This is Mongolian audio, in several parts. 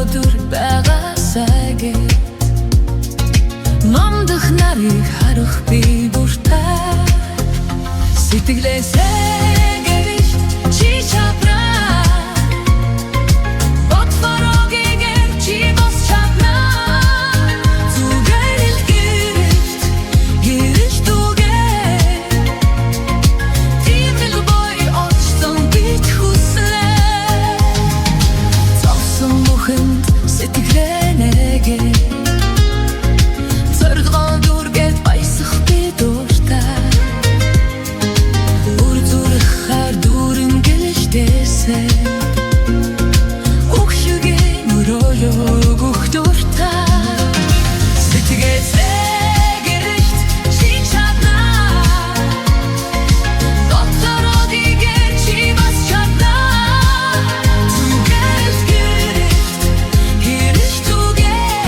өдөр байгаасайгээ номдох нарыг харах би бүртээ сэтгэлээсээ гэрч чи чаднаа Ботфорогигээр чи бас чаднаа зүгээр л гэрч түгээ тийм л бой очсон бит хүслээ цовсон мөхөнд сэтгэлээ нэгээ зорилгоо дүргээд баясах би дуртай үр зүрхээр дүүрэн гэлждээсээ өгшөгийн мөрөөлөг өгөх дуртай сэтгэлээсээ гэрч чи чаднаа доторогигээр чи бас чаднаа зүгээр л гэрч түгээ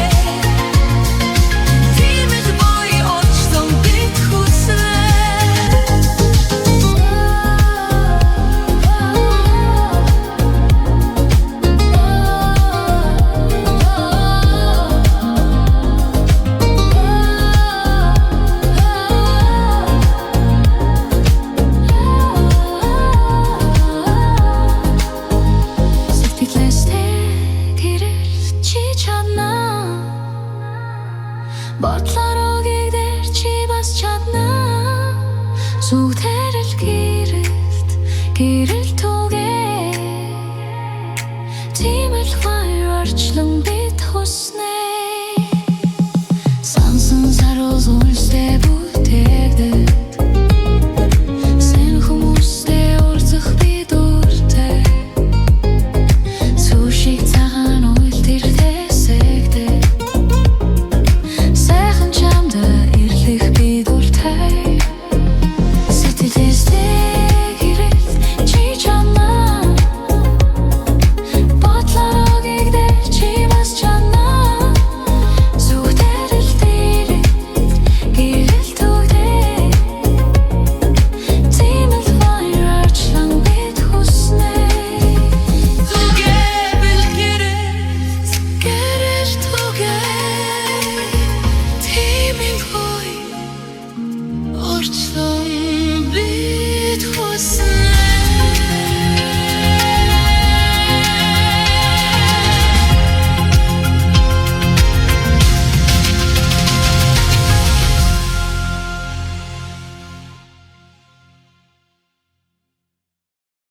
тийм л бой очсон бит хүслээ Сэтгэлээсээ гэрч чи чаднаа Бодлорогигээр чи бас чаднаа Зүгтэр л гэрэл түгээ Тийм л баяр орчлон бит хүснээ